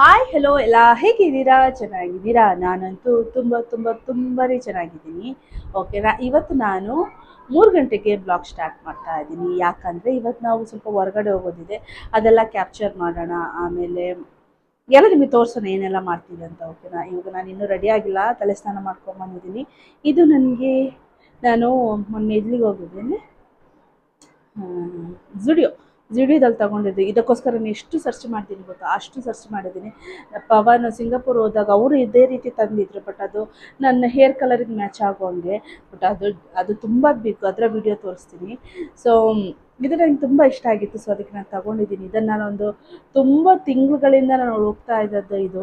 Hi hello ಎಲ್ಲ ಹೇಗಿದ್ದೀರಾ? ಚೆನ್ನಾಗಿದ್ದೀರಾ? ನಾನಂತೂ ತುಂಬಾನೇ ಚೆನ್ನಾಗಿದ್ದೀನಿ. ಓಕೆನಾ? ಇವತ್ತು ನಾನು 3 ಗಂಟೆಗೆ ಬ್ಲಾಗ್ ಸ್ಟಾರ್ಟ್ ಮಾಡ್ತಾ ಇದ್ದೀನಿ. ಯಾಕಂದರೆ ಇವತ್ತು ನಾವು ಸ್ವಲ್ಪ ಹೊರಗಡೆ ಹೋಗೋದಿದೆ, ಅದೆಲ್ಲ ಕ್ಯಾಪ್ಚರ್ ಮಾಡೋಣ. ಆಮೇಲೆ ಎಲ್ಲ ನಿಮಗೆ ತೋರಿಸೋಣ ಏನೆಲ್ಲ ಮಾಡ್ತೀವಿ ಅಂತ. ಓಕೆನಾ? ಇವಾಗ ನಾನು ಇನ್ನೂ ರೆಡಿ ಆಗಿಲ್ಲ, ತಲೆ ಸ್ನಾನ ಮಾಡ್ಕೊಂಬಂದಿದ್ದೀನಿ. ಇದು ನನಗೆ ನಾನು ಮೊನ್ನೆ ಇಲ್ಲಿಗೆ ಹೋಗಿದ್ದೀನಿ, ಝುಡಿಯೋದಲ್ಲಿ ತೊಗೊಂಡಿದ್ದೆ. ಇದಕ್ಕೋಸ್ಕರ ಎಷ್ಟು ಸರ್ಚ್ ಮಾಡ್ತೀನಿ ಗೊತ್ತಾ, ಅಷ್ಟು ಸರ್ಚ್ ಮಾಡಿದ್ದೀನಿ. ಪವನ್ ಸಿಂಗಾಪುರ್ ಹೋದಾಗ ಅವರು ಇದೇ ರೀತಿ ತಂದಿದ್ರು, ಬಟ್ ಅದು ನನ್ನ ಹೇರ್ ಕಲರಿಗೆ ಮ್ಯಾಚ್ ಆಗೋಂಗೆ. ಬಟ್ ಅದು ತುಂಬ ಬೇಕು, ಅದರ ವಿಡಿಯೋ ತೋರಿಸ್ತೀನಿ. ಸೊ ಇದು ನನಗೆ ತುಂಬ ಇಷ್ಟ ಆಗಿತ್ತು, ಸೊ ಅದಕ್ಕೆ ನಾನು ತೊಗೊಂಡಿದ್ದೀನಿ. ಇದನ್ನು ನಾನೊಂದು ತುಂಬ ತಿಂಗಳುಗಳಿಂದ ನಾನು ಹೋಗ್ತಾ ಇದ್ದದ್ದು, ಇದು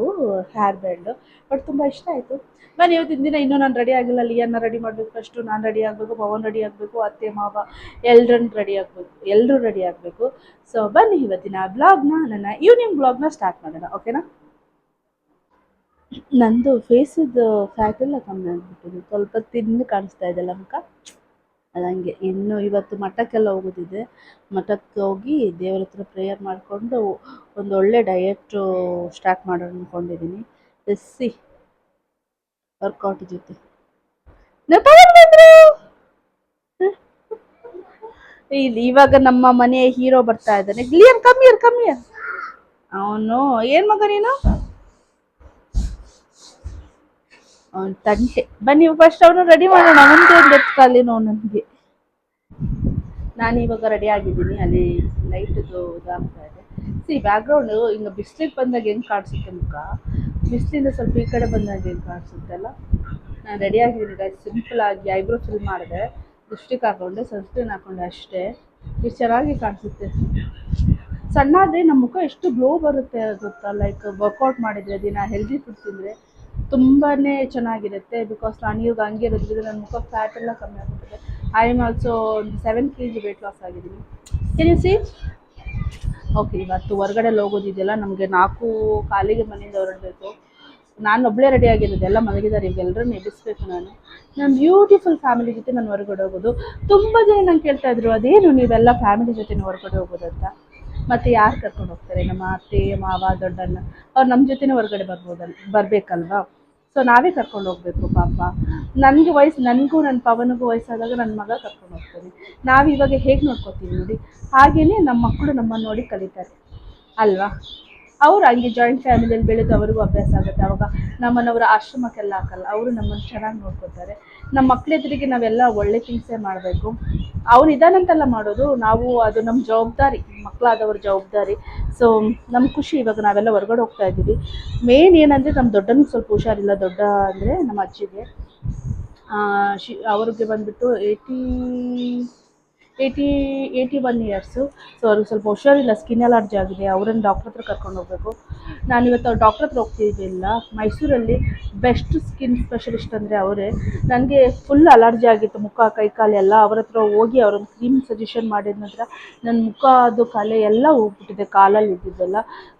ಹೇರ್ ಬ್ಯಾಂಡು. ಬಟ್ ತುಂಬ ಇಷ್ಟ ಆಯಿತು. ಬನ್ನಿ, ಇವತ್ತಿನ ದಿನ ಇನ್ನೂ ನಾನು ರೆಡಿ ಆಗಿಲ್ಲ. ಲಿಯನ್ನ ರೆಡಿ ಮಾಡಬೇಕು, ಫಸ್ಟು ನಾನು ರೆಡಿ ಆಗಬೇಕು, ಪವನ್ ರೆಡಿ ಆಗಬೇಕು, ಅತ್ತೆ ಮಾವ ಎಲ್ಲರೂ ರೆಡಿ ಆಗಬೇಕು. ಸೊ ಬನ್ನಿ ಇವತ್ತಿನ ಬ್ಲಾಗ್ನ, ನನ್ನ ಈವ್ನಿಂಗ್ ಬ್ಲಾಗ್ನ ಸ್ಟಾರ್ಟ್ ಮಾಡೋಣ. ಓಕೆನಾ? ನಂದು ಫೇಸದ್ದು ಫ್ಯಾಟ್ ಎಲ್ಲ ಕಮ್ಮಿ ಆಗಿಬಿಟ್ಟಿದೆ, ಸ್ವಲ್ಪ ತಿಂದು ಕಾಣಿಸ್ತಾ ಇದೆಲ್ಲ ಮುಖ. ಅದಂಗೆ ಇನ್ನು ಇವತ್ತು ಮಠಕ್ಕೆಲ್ಲ ಹೋಗೋದಿದೆ. ಮಠಕ್ಕೆ ಹೋಗಿ ದೇವ್ರ ಹತ್ರ ಪ್ರೇಯರ್ ಮಾಡಿಕೊಂಡು ಒಂದು ಒಳ್ಳೆ ಡಯೆಟು ಸ್ಟಾರ್ಟ್ ಮಾಡೋಣ ಅಂದ್ಕೊಂಡಿದ್ದೀನಿ. ಎಸ್ಸಿ ವರ್ಕೌಟ್ ಜೊತೆ ಇಲ್ಲಿ ಇವಾಗ ನಮ್ಮ ಮನೆ ಹೀರೋ ಬರ್ತಾ ಇದ್ದಾನೆ. ಲಿಯನ್ ಕಮ್ಮಿ ಅವನು ಏನ್ ಮಗ ನೀನು, ಅವನು ತಂಟೆ. ಬನ್ನಿ ಫಸ್ಟ್ ಅವನು ರೆಡಿ ಮಾಡೋಣ. ಮುಂದೆ ಒಂದು ಎತ್ಕಾಲಿ ನೋವು ನನಗೆ. ನಾನು ಇವಾಗ ರೆಡಿ ಆಗಿದ್ದೀನಿ. ಅಲ್ಲಿ ಲೈಟ್ದು ಇದಾಗ್ತಾ ಇದೆ. ಬ್ಯಾಕ್ಗ್ರೌಂಡು ಹಿಂಗೆ ಬಿಸಿಲಿಗೆ ಬಂದಾಗ ಹೆಂಗೆ ಕಾಣಿಸುತ್ತೆ ಮುಖ, ಬಿಸಿಲಿಂದ ಸ್ವಲ್ಪ ಈ ಕಡೆ ಬಂದಾಗ ಹೆಂಗೆ ಕಾಣಿಸುತ್ತಲ್ಲ. ನಾನು ರೆಡಿ ಆಗಿದ್ದೀನಿ ಗೈಸ್. ಸಿಂಪಲ್ ಆಗಿ ಐಬ್ರೋ ಫಿಲ್ ಮಾಡಿದೆ, ಲಿಪ್ಸ್ಟಿಕ್ ಹಾಕೊಂಡೆ, ಸನ್ಸ್ಕ್ರೀನ್ ಹಾಕೊಂಡೆ, ಅಷ್ಟೇ. ಎಷ್ಟು ಚೆನ್ನಾಗಿ ಕಾಣಿಸುತ್ತೆ. ಸಣ್ಣ ಆದರೆ ನಮ್ಮ ಮುಖ ಎಷ್ಟು ಗ್ಲೋ ಬರುತ್ತೆ ಗೊತ್ತಾ. ಲೈಕ್ ವರ್ಕೌಟ್ ಮಾಡಿದರೆ, ದಿನ ಹೆಲ್ದಿ ಫುಡ್ ತಿಂದರೆ ತುಂಬಾ ಚೆನ್ನಾಗಿರುತ್ತೆ. ಬಿಕಾಸ್ ನಾನು ಇವಾಗ ಹಂಗೆ ಇರೋದ್ರಿಂದ ನನ್ನ ಮುಖ ಫ್ಯಾಟ್ ಎಲ್ಲ ಕಮ್ಮಿ ಆಗಿಬಿಟ್ಟಿದೆ. I am also 7 kg weight loss ಆಗಿದ್ದೀನಿ. Can you see? ಓಕೆ, ಇವತ್ತು ಹೊರಗಡೆ ಹೋಗೋದಿದೆಯಲ್ಲ, ನಮಗೆ 4 ಕಾಲಿಗೆ ಮನೆಯಿಂದ ಹೊರಡಬೇಕು. ನಾನು ಒಬ್ಬಳೇ ರೆಡಿ ಆಗಿರೋದು, ಎಲ್ಲ ಮಲಗಿದ್ದಾರೆ. ಈಗ ಎಲ್ಲರೂ ಎಬ್ಬಿಸ್ಬೇಕು. ನನ್ನ ಬ್ಯೂಟಿಫುಲ್ ಫ್ಯಾಮಿಲಿ ಜೊತೆ ನಾನು ಹೊರಗಡೆ ಹೋಗೋದು. ತುಂಬ ಜನ ನಂಗೆ ಕೇಳ್ತಾ ಇದ್ರು, ಅದೇನು ನೀವೆಲ್ಲ ಫ್ಯಾಮಿಲಿ ಜೊತೆ ಹೊರಗಡೆ ಹೋಗೋದಂತ. ಮತ್ತು ಯಾರು ಕರ್ಕೊಂಡು ಹೋಗ್ತಾರೆ? ನಮ್ಮ ಅತ್ತೆ ಮಾವ ದೊಡ್ಡಣ್ಣ ಅವ್ರು ನಮ್ಮ ಜೊತೆನೇ ಹೊರಗಡೆ ಬರಬೇಕಲ್ವಾ. ಸೊ ನಾವೇ ಕರ್ಕೊಂಡು ಹೋಗಬೇಕು. ಪಾಪ ನನಗೆ ನನಗೂ ನನ್ನ ಪವನಿಗೂ ವಯಸ್ಸಾದಾಗ ನನ್ನ ಮಗ ಕರ್ಕೊಂಡು ಹೋಗ್ತಾನೆ. ನಾವು ಇವಾಗ ಹೇಗೆ ನೋಡ್ಕೋತೀವಿ ನೋಡಿ, ಹಾಗೆಯೇ ನಮ್ಮ ಮಕ್ಕಳು ನಮ್ಮನ್ನು ನೋಡಿ ಕಲಿತಾರೆ ಅಲ್ವಾ. ಅವರು ಹಂಗೆ ಜಾಯಿಂಟ್ ಫ್ಯಾಮಿಲಿಯಲ್ಲಿ ಬೆಳೆದು ಅವ್ರಿಗೂ ಅಭ್ಯಾಸ ಆಗುತ್ತೆ. ಅವಾಗ ನಮ್ಮನ್ನವರ ಆಶ್ರಮಕ್ಕೆಲ್ಲ ಹಾಕಲ್ಲ, ಅವರು ನಮ್ಮನ್ನು ಚೆನ್ನಾಗಿ ನೋಡ್ಕೊತಾರೆ. ನಮ್ಮ ಮಕ್ಳ ಎದುರಿಗೆ ನಾವೆಲ್ಲ ಒಳ್ಳೆ ಥಿಂಗ್ಸೇ ಮಾಡಬೇಕು. ಅವ್ರು ಇದಾನಂತೆಲ್ಲ ಮಾಡೋದು ನಾವು, ಅದು ನಮ್ಮ ಜವಾಬ್ದಾರಿ, ಮಕ್ಕಳಾದವ್ರ ಜವಾಬ್ದಾರಿ. ಸೊ ನಮ್ಗೆ ಖುಷಿ. ಇವಾಗ ನಾವೆಲ್ಲ ಹೊರಗಡೆ ಹೋಗ್ತಾ ಇದ್ದೀವಿ. ಮೇನ್ ಏನಂದರೆ ನಮ್ಮ ದೊಡ್ಡನಿಗೆ ಸ್ವಲ್ಪ ಹುಷಾರಿಲ್ಲ. ದೊಡ್ಡ ಅಂದರೆ ನಮ್ಮ ಅಜ್ಜಿಗೆ, ಅವ್ರಿಗೆ ಬಂದುಬಿಟ್ಟು 81 ಇಯರ್ಸು. ಸೊ ಅವ್ರಿಗೆ ಸ್ವಲ್ಪ ಹುಷಾರಿಲ್ಲ, ಸ್ಕಿನ್ ಅಲರ್ಜಿ ಆಗಿದೆ. ಅವರನ್ನು ಡಾಕ್ಟ್ರ್ ಹತ್ರ ಕರ್ಕೊಂಡು ಹೋಗಬೇಕು. ನಾನಿವತ್ತು ಅವ್ರು ಡಾಕ್ಟ್ರ್ ಹತ್ರ ಹೋಗ್ತಿದ್ದಿಲ್ಲ. ಮೈಸೂರಲ್ಲಿ ಬೆಸ್ಟ್ ಸ್ಕಿನ್ ಸ್ಪೆಷಲಿಸ್ಟ್ ಅಂದರೆ ಅವರೇ. ನನಗೆ ಫುಲ್ ಅಲರ್ಜಿ ಆಗಿತ್ತು, ಮುಖ ಕೈ ಕಾಲೆಲ್ಲ. ಅವ್ರ ಹತ್ರ ಹೋಗಿ ಅವರೊಂದು ಕ್ರೀಮ್ ಸಜೆಷನ್ ಮಾಡಿದ ನಂತರ ನನ್ನ ಮುಖ ಅದು ಕಲೆ ಎಲ್ಲ ಹೋಗ್ಬಿಟ್ಟಿದೆ, ಕಾಲಲ್ಲಿ ಇದ್ದಿದ್ದೆಲ್ಲ.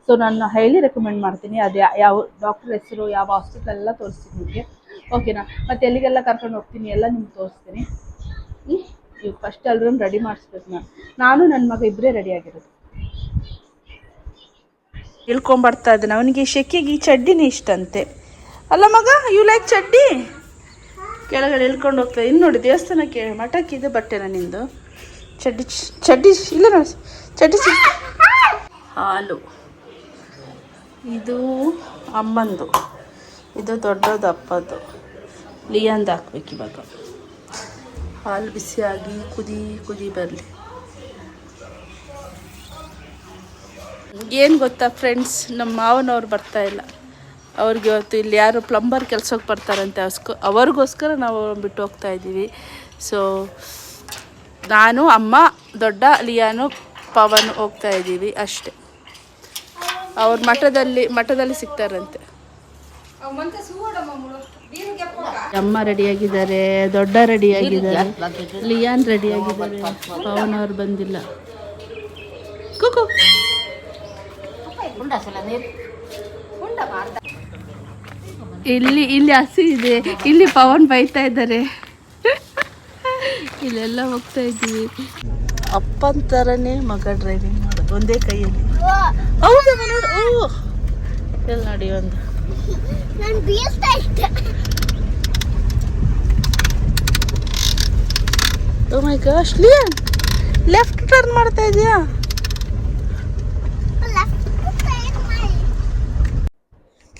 ಸೊ ನಾನು ಹೈಲಿ ರೆಕಮೆಂಡ್ ಮಾಡ್ತೀನಿ. ಅದು ಯಾವ ಡಾಕ್ಟ್ರ್ ಹೆಸರು, ಯಾವ ಹಾಸ್ಪಿಟ್ಲ್ ಎಲ್ಲ ತೋರಿಸ್ತೀನಿ ನಿಮಗೆ. ಓಕೆನಾ? ಮತ್ತು ಎಲ್ಲಿಗೆಲ್ಲ ಕರ್ಕೊಂಡು ಹೋಗ್ತೀನಿ ಎಲ್ಲ ನಿಮ್ಗೆ ತೋರಿಸ್ತೀನಿ. ಇವಾಗ ಫಸ್ಟ್ ಎಲ್ಲರೂ ರೆಡಿ ಮಾಡಿಸ್ಬೇಕು. ನಾನು ನನ್ನ ಮಗ ಇಬ್ಬರೇ ರೆಡಿ ಆಗಿರೋದು. ಇಳ್ಕೊಂಬರ್ತಾ ಇದ್ದಾನೆ. ಅವನಿಗೆ ಶೆಕೆಗೆ ಈ ಚಡ್ಡಿನೇ ಇಷ್ಟಂತೆ ಅಲ್ಲ ಮಗ? ಯು ಲೈಕ್ ಚಡ್ಡಿ? ಕೆಳಗಡೆ ಇಳ್ಕೊಂಡು ಹೋಗ್ತಾ ಇನ್ನು ನೋಡಿ, ದೇವಸ್ಥಾನಕ್ಕೆ ಮಠಕ್ಕೆ ಇದು ಬಟ್ಟೆನ ನಿಂದು ಚಡ್ಡಿ ಇಲ್ಲ ನೋಡಿ. ಚಡ್ಡಿ ಹಾಲು ಇದು ಅಮ್ಮಂದು, ಇದು ದೊಡ್ಡದು ಅಪ್ಪದ್ದು. ಲಿಯಂದು ಹಾಕ್ಬೇಕು ಇವಾಗ. ಹಾಲು ಬಿಸಿಯಾಗಿ ಕುದಿ ಬರಲಿ. ಏನು ಗೊತ್ತಾ ಫ್ರೆಂಡ್ಸ್, ನಮ್ಮ ಮಾವನವ್ರು ಬರ್ತಾಯಿಲ್ಲ. ಅವ್ರಿಗೆ ಇವತ್ತು ಇಲ್ಲಿ ಯಾರು ಪ್ಲಂಬರ್ ಕೆಲಸಕ್ಕೆ ಬರ್ತಾರಂತೆ, ಅವ್ರಿಗೋಸ್ಕರ ನಾವು ಬಿಟ್ಟು ಹೋಗ್ತಾ ಇದ್ದೀವಿ. ಸೊ ನಾನು, ಅಮ್ಮ, ದೊಡ್ಡ ಲಿಯಾನು, ಪವನ್ ಹೋಗ್ತಾ ಇದ್ದೀವಿ ಅಷ್ಟೆ. ಅವ್ರ ಮಠದಲ್ಲಿ ಸಿಗ್ತಾರಂತೆ. ಅಮ್ಮ ರೆಡಿಯಾಗಿದ್ದಾರೆ, ದೊಡ್ಡ ರೆಡಿಯಾಗಿದ್ದಾರೆ, ಲಿಯಾನ್ ರೆಡಿಯಾಗಿದ್ದಾರೆ, ಪವನ್ ಅವ್ರು ಬಂದಿಲ್ಲ. ಕುಕು ಇಲ್ಲಿ ಹಸಿ ಇದೆ, ಇಲ್ಲಿ ಪವನ್ ಬೈತಾ ಇದ್ದಾರೆ. ಇಲ್ಲೆಲ್ಲ ಹೋಗ್ತಾ ಇದ್ದೀವಿ. ಅಪ್ಪನ ಥರನೇ ಮಗ ಡ್ರೈವಿಂಗ್ ಮಾಡೋದು ಒಂದೇ ಕೈಯಲ್ಲಿ. ಹೌದಾ? ಎಲ್ಲಿ ನೋಡಿ ಒಂದು ಓ ಮೈ ಗಾಶ್ ಲಿಯನ್ ಲೆಫ್ಟ್ ಟರ್ನ್ ಮಾಡ್ತಾ ಇದೀಯಾ?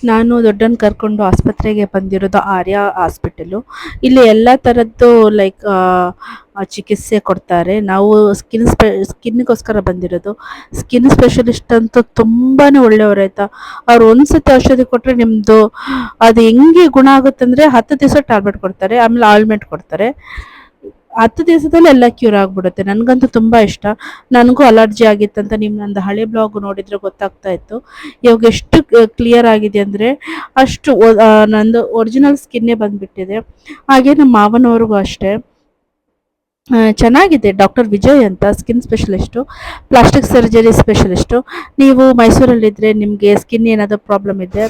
ನಾನು ದೊಡ್ಡನ್ ಕರ್ಕೊಂಡು ಆಸ್ಪತ್ರೆಗೆ ಬಂದಿರೋದು ಆರ್ಯ ಹಾಸ್ಪಿಟಲು. ಇಲ್ಲಿ ಎಲ್ಲ ಥರದ್ದು ಲೈಕ್ ಚಿಕಿತ್ಸೆ ಕೊಡ್ತಾರೆ. ನಾವು ಸ್ಕಿನ್ಗೋಸ್ಕರ ಬಂದಿರೋದು. ಸ್ಕಿನ್ ಸ್ಪೆಷಲಿಸ್ಟ್ ಅಂತೂ ತುಂಬಾ ಒಳ್ಳೆಯವ್ರು ಆಯಿತಾ. ಅವ್ರು ಒಂದು ಸತಿ ಔಷಧಿ ಕೊಟ್ಟರೆ ನಿಮ್ಮದು ಅದು ಹೆಂಗೆ ಗುಣ ಆಗುತ್ತೆ ಅಂದರೆ 10 ದಿವಸ ಟ್ಯಾಬ್ಲೆಟ್ ಕೊಡ್ತಾರೆ, ಆಮೇಲೆ ಆಯಿಂಟ್ಮೆಂಟ್ ಕೊಡ್ತಾರೆ. 10 ದಿವಸದಲ್ಲಿ ಎಲ್ಲ ಕ್ಯೂರ್ ಆಗಿಬಿಡುತ್ತೆ. ನನಗಂತೂ ತುಂಬ ಇಷ್ಟ. ನನಗೂ ಅಲರ್ಜಿ ಆಗಿತ್ತಂತ ನೀವು ನಂದು ಹಳೆ ಬ್ಲಾಗ್ ನೋಡಿದರೆ ಗೊತ್ತಾಗ್ತಾ ಇತ್ತು. ಇವಾಗ ಎಷ್ಟು ಕ್ಲಿಯರ್ ಆಗಿದೆ ಅಂದರೆ ಅಷ್ಟು ನಂದು ಒರಿಜಿನಲ್ ಸ್ಕಿನ್ನೇ ಬಂದುಬಿಟ್ಟಿದೆ. ಹಾಗೆ ನಮ್ಮ ಮಾವನವ್ರಿಗೂ ಅಷ್ಟೇ. ಚೆನ್ನಾಗಿದೆ. ಡಾಕ್ಟರ್ ವಿಜಯ್ ಅಂತ skin specialist, plastic surgery specialist. ನೀವು ಮೈಸೂರಲ್ಲಿದ್ದರೆ ನಿಮಗೆ ಸ್ಕಿನ್ ಏನಾದರೂ ಪ್ರಾಬ್ಲಮ್ ಇದೆ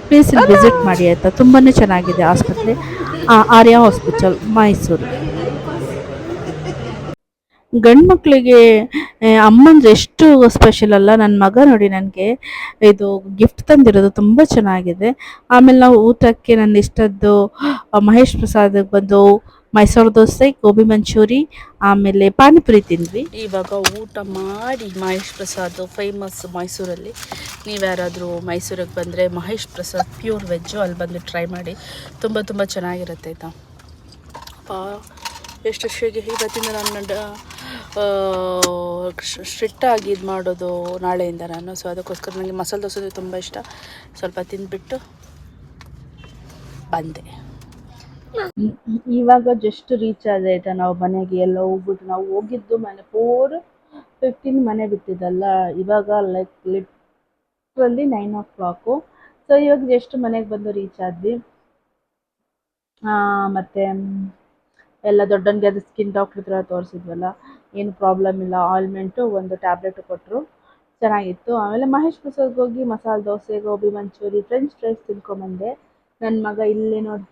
ಪ್ಲೀಸ್ ಇಲ್ಲಿ ವಿಸಿಟ್ ಮಾಡಿ ಆಯಿತಾ. ತುಂಬಾ ಚೆನ್ನಾಗಿದೆ ಆಸ್ಪತ್ರೆ. ಆರ್ಯ ಹಾಸ್ಪಿಟಲ್ ಮೈಸೂರು. ಗಂಡು ಮಕ್ಕಳಿಗೆ ಅಮ್ಮಂದು ಎಷ್ಟು ಸ್ಪೆಷಲ್ ಅಲ್ಲ. ನನ್ನ ಮಗ ನೋಡಿ ನನಗೆ ಇದು ಗಿಫ್ಟ್ ತಂದಿರೋದು ತುಂಬ ಚೆನ್ನಾಗಿದೆ. ಆಮೇಲೆ ನಾವು ಊಟಕ್ಕೆ ನನ್ನ ಇಷ್ಟದ್ದು ಮಹೇಶ್ ಪ್ರಸಾದಕ್ಕೆ ಬಂದು ಮೈಸೂರು ದೋಸೆ, ಗೋಬಿ ಮಂಚೂರಿ, ಆಮೇಲೆ ಪಾನಿಪುರಿ ತಿಂದ್ವಿ. ಇವಾಗ ಊಟ ಮಾಡಿ ಮಹೇಶ್ ಪ್ರಸಾದ್ ಫೇಮಸ್ ಮೈಸೂರಲ್ಲಿ. ನೀವು ಯಾರಾದರೂ ಮೈಸೂರಿಗೆ ಬಂದರೆ ಮಹೇಶ್ ಪ್ರಸಾದ್ ಪ್ಯೂರ್ ವೆಜ್ಜು ಅಲ್ಲಿ ಬಂದು ಟ್ರೈ ಮಾಡಿ. ತುಂಬ ತುಂಬ ಚೆನ್ನಾಗಿರುತ್ತೆ ಆಯಿತಾ. ಎಷ್ಟು ಇವತ್ತಿಂದ ನಾನು ಸ್ಟ್ರಿಕ್ಟಾಗಿ ಇದು ಮಾಡೋದು ನಾಳೆಯಿಂದ ನಾನು. ಸೊ ಅದಕ್ಕೋಸ್ಕರ ನನಗೆ ಮಸಾಲೆ ದೋಸೆ ತುಂಬ ಇಷ್ಟ. ಸ್ವಲ್ಪ ತಿಂದುಬಿಟ್ಟು ಬಂದೆ. ಇವಾಗ ಜಸ್ಟ್ ರೀಚ್ ಆದ ಆಯಿತಾ ನಾವು ಮನೆಗೆ. ಎಲ್ಲ ಹೋಗ್ಬಿಟ್ಟು ನಾವು ಹೋಗಿದ್ದು ಮನೆ 4:15 ಮನೆ ಬಿಟ್ಟಿದ್ದಲ್ಲ. ಇವಾಗ ಲೈಕ್ ಲಿಟ್ರಲ್ಲಿ 9 o'clock. ಸೊ ಇವಾಗ ಜಸ್ಟ್ ಮನೆಗೆ ಬಂದು ರೀಚ್ ಆದ್ವಿ. ಮತ್ತು ಎಲ್ಲ ದೊಡ್ಡನಿಗೆ ಅದು ಸ್ಕಿನ್ ಡಾಕ್ಟ್ರ್ ಹತ್ರ ತೋರಿಸಿದ್ವಲ್ಲ, ಏನು ಪ್ರಾಬ್ಲಮ್ ಇಲ್ಲ. ಆಯಿಂಟ್ಮೆಂಟು ಒಂದು ಟ್ಯಾಬ್ಲೆಟು ಕೊಟ್ಟರು, ಚೆನ್ನಾಗಿತ್ತು. ಆಮೇಲೆ ಮಹೇಶ್ ಪ್ರಸಾದ್ಗೆ ಹೋಗಿ ಮಸಾಲೆ ದೋಸೆ, ಗೋಬಿ ಮಂಚೂರಿ, ಫ್ರೆಂಚ್ ಫ್ರೈಸ್ ತಿನ್ಕೊಂಬಂದೆ. ನನ್ನ ಮಗ ಇಲ್ಲಿ ನೋಡಿ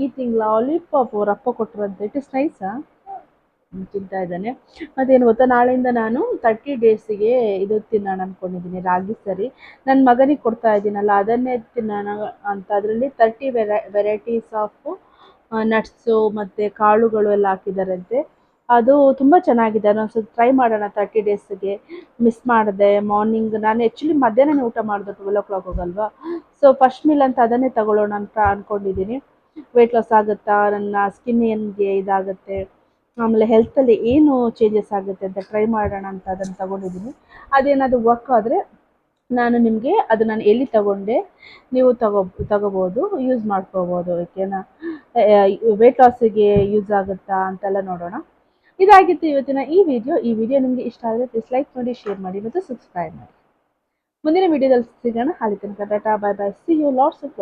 ಈಟಿಂಗ್ ಲಾಲಿಪಾಪ್ ಅವ್ರ ಅಪ್ಪ ಕೊಟ್ಟರಂತೆ. ಇಟ್ ಇಸ್ ನೈಸಾ ತಿಂತಾ ಇದ್ದಾನೆ. ಮತ್ತೇನು ಗೊತ್ತಾ, ನಾಳೆಯಿಂದ ನಾನು 30 ಡೇಸಿಗೆ ಇದು ತಿನ್ನೋಣ ಅಂದ್ಕೊಂಡಿದ್ದೀನಿ, ರಾಗಿ ಸರಿ. ನನ್ನ ಮಗನಿಗೆ ಕೊಡ್ತಾ ಇದ್ದೀನಲ್ಲ ಅದನ್ನೇ ತಿನ್ನೋಣ ಅಂತ. ಅದರಲ್ಲಿ 30 ವೆರೈಟೀಸ್ ಆಫ್ ನಟ್ಸು ಮತ್ತು ಕಾಳುಗಳು ಎಲ್ಲ ಹಾಕಿದ್ದಾರಂತೆ. ಅದು ತುಂಬ ಚೆನ್ನಾಗಿದೆ. ನಾನು ಸ್ವಲ್ಪ ಟ್ರೈ ಮಾಡೋಣ 30 ಡೇಸಿಗೆ. ಮಿಸ್ ಮಾಡಿದೆ ಮಾರ್ನಿಂಗ್. ನಾನು ಆ್ಯಕ್ಚುಲಿ ಮಧ್ಯಾಹ್ನನೇ ಊಟ ಮಾಡಿದೆ, 12 o'clock ಹೋಗಲ್ವಾ. ಸೊ ಫಸ್ಟ್ ಮೀಲ್ ಅಂತ ಅದನ್ನೇ ತಗೊಳ್ಳೋಣ ಅಂತ ಅಂದ್ಕೊಂಡಿದ್ದೀನಿ. ವೆಯ್ಟ್ ಲಾಸ್ ಆಗುತ್ತಾ, ನನ್ನ ಸ್ಕಿನ್ ಏನಿಗೆ ಇದಾಗುತ್ತೆ, ಆಮೇಲೆ ಹೆಲ್ತಲ್ಲಿ ಏನು ಚೇಂಜಸ್ ಆಗುತ್ತೆ ಅಂತ ಟ್ರೈ ಮಾಡೋಣ ಅಂತ ಅದನ್ನು ತಗೊಂಡಿದ್ದೀನಿ. ಅದೇನಾದರೂ ವರ್ಕ್ ಆದರೆ ನಾನು ನಿಮಗೆ ಅದು ನಾನು ಎಲ್ಲಿ ತಗೊಂಡೆ ನೀವು ತಗೋಬೋದು, ಯೂಸ್ ಮಾಡ್ಕೋಬೋದು. ಓಕೆನಾ. ವೆಯ್ಟ್ ಲಾಸಿಗೆ ಯೂಸ್ ಆಗುತ್ತಾ ಅಂತೆಲ್ಲ ನೋಡೋಣ. ಇದಾಗಿತ್ತು ಇವತ್ತಿನ ಈ ವಿಡಿಯೋ ನಿಮಗೆ ಇಷ್ಟ ಆದರೆ ಪ್ಲೀಸ್ ಲೈಕ್ ಮಾಡಿ, ಶೇರ್ ಮಾಡಿ ಮತ್ತು ಸಬ್ಸ್ಕ್ರೈಬ್ ಮಾಡಿ. ಮುಂದಿನ ವಿಡಿಯೋದಲ್ಲಿ ಸಿಗೋಣ. ಅಲ್ಲಿ ತನಕ tata, bye bye, see you. Lots of